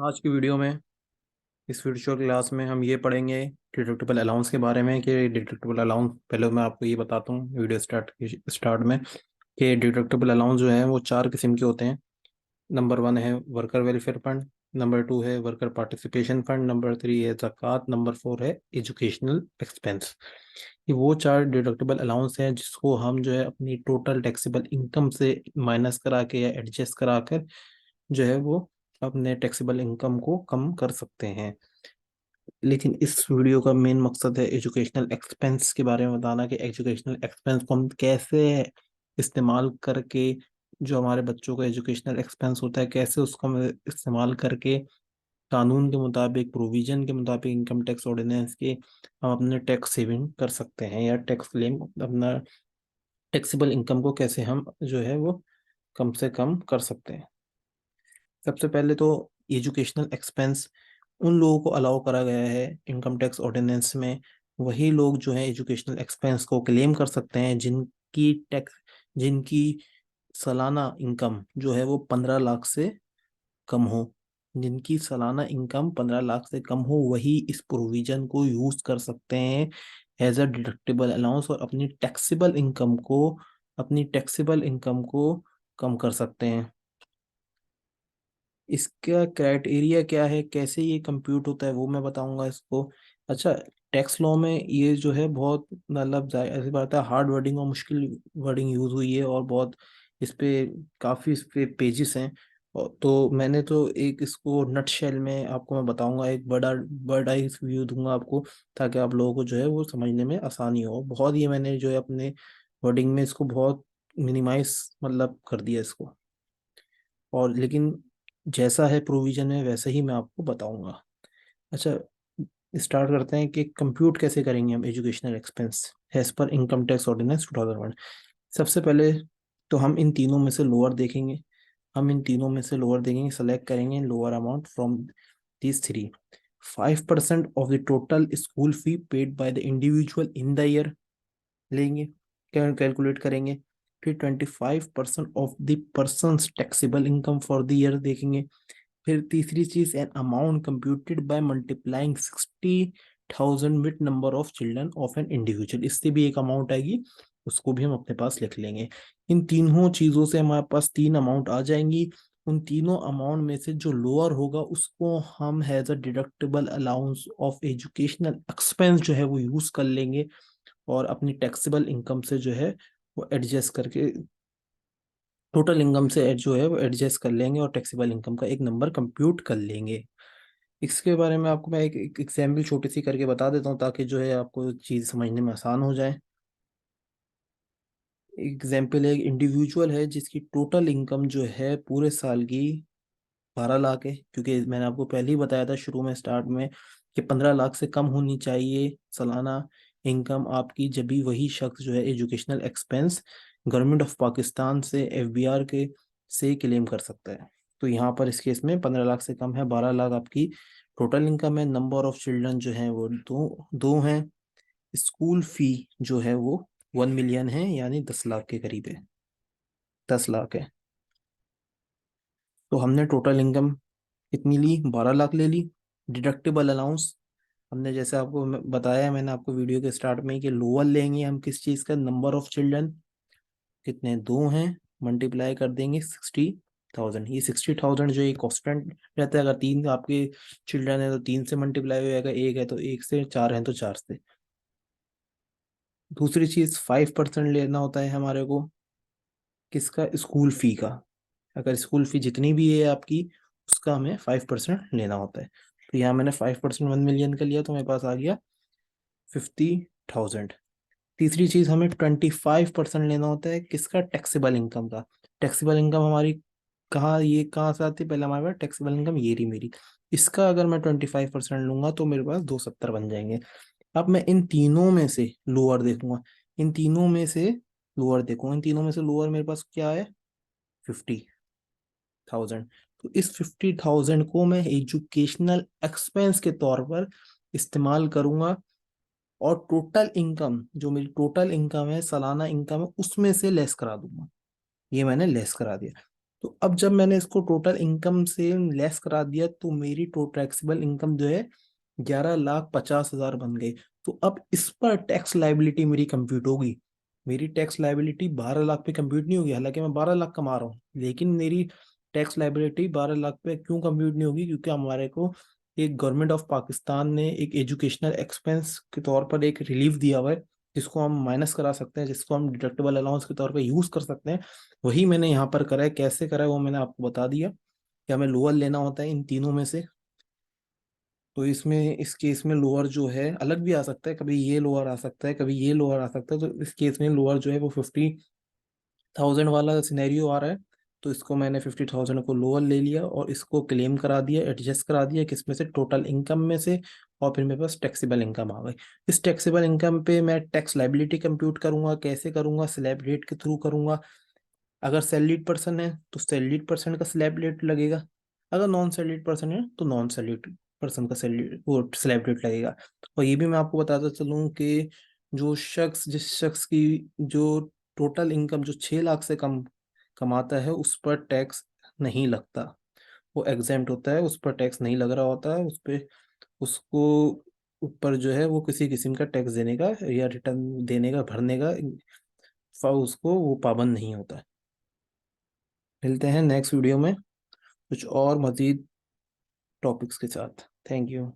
आज की वीडियो में इस वर्चुअल क्लास में हम ये पढ़ेंगे डिडक्टिबल अलाउंस के बारे में कि डिडक्टिबल अलाउंस। पहले मैं आपको ये बताता हूँ वीडियो स्टार्ट में कि डिडक्टिबल अलाउंस जो है वो चार किस्म के होते हैं। नंबर 1 है वर्कर वेलफेयर फंड, नंबर 2 है वर्कर पार्टिसिपेशन फंड, नंबर 3 है ज़कात, नंबर 4 है एजुकेशनल एक्सपेंस। ये वो चार डिडक्टिबल अलाउंस हैं जिसको हम जो है अपनी टोटल टैक्सेबल इनकम से माइनस करा के या एडजस्ट करा कर जो है वो अपने टैक्सेबल इनकम को कम कर सकते हैं। लेकिन इस वीडियो का मेन मकसद है एजुकेशनल एक्सपेंस के बारे में बताना कि एजुकेशनल एक्सपेंस को हम कैसे इस्तेमाल करके जो हमारे बच्चों का एजुकेशनल एक्सपेंस होता है कैसे उसको हम इस्तेमाल करके कानून के मुताबिक प्रोविजन के मुताबिक इनकम टैक्स ऑर्डिनेंस के हम अपने टैक्स सेविंग कर सकते हैं या टैक्स क्लेम अपना टैक्सेबल इनकम को कैसे हम जो है वो कम से कम कर सकते हैं। सबसे पहले तो एजुकेशनल एक्सपेंस उन लोगों को अलाउ करा गया है इनकम टैक्स ऑर्डिनेंस में। वही लोग जो है एजुकेशनल एक्सपेंस को क्लेम कर सकते हैं जिनकी सालाना इनकम जो है वो 15 लाख से कम हो। जिनकी सालाना इनकम 15 लाख से कम हो वही इस प्रोविजन को यूज कर सकते हैं एज अ डिडक्टिबल अलाउंस और अपनी टैक्सेबल इनकम को कम कर सकते हैं। इसका क्राइटेरिया क्या है, कैसे ये कंप्यूट होता है वो मैं बताऊंगा इसको। अच्छा, टैक्स लॉ में ये जो है बहुत मतलब ऐसी बात है, हार्ड वर्डिंग और मुश्किल वर्डिंग यूज हुई है और बहुत इस पे काफी इस पे पेजेस हैं। तो मैंने तो एक इसको नट शेल में आपको मैं बताऊंगा, एक बड़ा बड़ा ही व्यू दूंगा आपको ताकि आप लोगों को जो है वो समझने में आसानी हो। बहुत ये मैंने जो है अपने वर्डिंग में इसको बहुत मिनिमाइज मतलब कर दिया इसको, और लेकिन जैसा है प्रोविजन में वैसे ही मैं आपको बताऊंगा। अच्छा, स्टार्ट करते हैं कि कंप्यूट कैसे करेंगे हम educational expense as per income tax ordinance 2001। सबसे पहले तो हम इन तीनों में से लोअर देखेंगे। सेलेक्ट करेंगे lower amount from these three. 5% of the total school fee paid by the individual in the year लेंगे, कैलकुलेट करेंगे। फिर 25% of the person taxable income for the year देखेंगे। फिर तीसरी चीज an amount computed by multiplying 60,000 with number of children of an individual, इससे भी एक अमाउंट आएगी, उसको भी हम अपने पास लिख लेंगे। इन तीनों चीजों से हमारे पास तीन अमाउंट आ जाएंगी। उन तीनों अमाउंट में से जो लोअर होगा उसको हम has a deductible allowance of educational expense जो है वो यूज कर लेंगे और अपनी टैक्सेबल इनकम से जो है वो एडजस्ट करके टोटल इनकम से जो है वो एडजस्ट कर लेंगे और टैक्सेबल इनकम का एक नंबर कंप्यूट कर लेंगे। इसके बारे में आपको मैं एक एग्जाम्पल छोटी सी करके बता देता हूँ ताकि जो है आपको चीज़ समझने में आसान हो जाए। एग्जाम्पल है, एक इंडिविजुअल है जिसकी टोटल इनकम जो है पूरे साल की 12 लाख है, क्योंकि मैंने आपको पहले ही बताया था शुरू में स्टार्ट में कि 15 लाख से कम होनी चाहिए सालाना इनकम आपकी, जब भी वही शख्स जो है educational expense government of Pakistan से एफबीआर के से क्लेम कर सकता है। तो यहाँ पर इस केस में 15 लाख से कम है, 12 लाख आपकी टोटल इनकम है। नंबर ऑफ चिल्ड्रन जो है वो दो दो हैं। स्कूल फी जो है वो 1 मिलियन है, यानी 10 लाख के करीब है, 10 लाख है। तो हमने टोटल इनकम कितनी ली, 12 लाख ले ली। डिडक्टिबल अलाउंस हमने जैसे आपको बताया है, मैंने आपको वीडियो के स्टार्ट में ही कि लोअर लेंगे हम किस चीज़ का, नंबर ऑफ चिल्ड्रन कितने, दो हैं, मल्टीप्लाई कर देंगे 60,000। ये 60,000 जो ये कॉन्स्टेंट रहता है, अगर तीन आपके चिल्ड्रन है तो तीन से मल्टीप्लाई हो जाएगा, एक है तो एक से, चार है तो चार से। दूसरी चीज 5% लेना होता है हमारे को, किसका, स्कूल फी का। अगर स्कूल फी जितनी भी है आपकी उसका हमें 5% लेना होता है। तो यहाँ मैंने 5% 1 मिलियन का लिया तो मेरे पास आ गया 50,000। तीसरी चीज हमें 25% लेना होता है, किसका, टैक्सेबल इनकम का। टैक्सेबल इनकम हमारी कहाँ, ये कहाँ से आती है, पहले हमारे पास टैक्सेबल इनकम ये रही मेरी। इसका अगर मैं 25% लूंगा तो मेरे पास 270 बन जाएंगे। अब मैं इन तीनों में से लोअर देखूंगा, इन तीनों में से इन तीनों में से लोअर मेरे पास क्या है, 50,000। तो इस 50,000 को मैं एजुकेशनल एक्सपेंस के तौर पर इस्तेमाल करूंगा और टोटल इनकम जो मेरी टोटल इनकम है, सालाना इनकम है, उसमें से लेस करा दूंगा। ये मैंने लेस करा दिया। तो अब जब मैंने इसको टोटल इनकम से लेस करा दिया तो मेरी टोटल टैक्सेबल इनकम जो है 11,50,000 बन गई। तो अब इस पर टैक्स लाइबिलिटी मेरी कंप्यूट होगी। मेरी टैक्स लाइबिलिटी 12 लाख पे कंप्यूट नहीं होगी, हालांकि मैं 12 लाख कमा रहा हूँ, लेकिन मेरी टैक्स लाइबिलिटी 12 लाख पे क्यों कंप्यूट नहीं होगी? क्योंकि हमारे को एक गवर्नमेंट ऑफ पाकिस्तान ने एक एजुकेशनल एक्सपेंस के तौर पर एक रिलीफ दिया हुआ है, जिसको हम माइनस करा सकते हैं, जिसको हम डिडक्टेबल अलाउंस के तौर पर यूज कर सकते हैं। वही मैंने यहाँ पर करा है। कैसे करा है वो मैंने आपको बता दिया कि हमें लोअर लेना होता है इन तीनों में से। तो इसमें इस केस में लोअर जो है अलग भी आ सकता है, कभी ये लोअर आ सकता है, कभी ये लोअर आ सकता है। तो इस केस में लोअर जो है वो 50,000 वाला सिनेरियो आ रहा है। तो इसको मैंने 50,000 को लोअर ले लिया और इसको क्लेम करा दिया, एडजस्ट करा दिया, किसमें से? टोटल इनकम में से। और फिर मेरे पास टैक्सेबल इनकम आ गई। इस टैक्सेबल इनकम पे मैं टैक्स लाइबिलिटी कंप्यूट करूंगा। कैसे करूंगा? स्लैब रेट के थ्रू करूंगा। अगर सैलरीड पर्सन है तो सैलरीड पर्सन का स्लैब रेट लगेगा, अगर नॉन सैलरीड पर्सन है तो नॉन सैलरीड पर्सन का सैलरी वो स्लैब रेट लगेगा। और ये भी मैं आपको बताता चलूँ कि जिस शख्स की जो टोटल इनकम जो 6 लाख से कम कमाता है उस पर टैक्स नहीं लगता। वो एग्जेम्प्ट होता है, उस पर टैक्स नहीं लग रहा होता है। उस पे उसको ऊपर जो है वो किसी किस्म का टैक्स देने का या रिटर्न देने का भरने का उसको वो पाबंद नहीं होता है। मिलते हैं नेक्स्ट वीडियो में कुछ और मजीद टॉपिक्स के साथ। Thank you.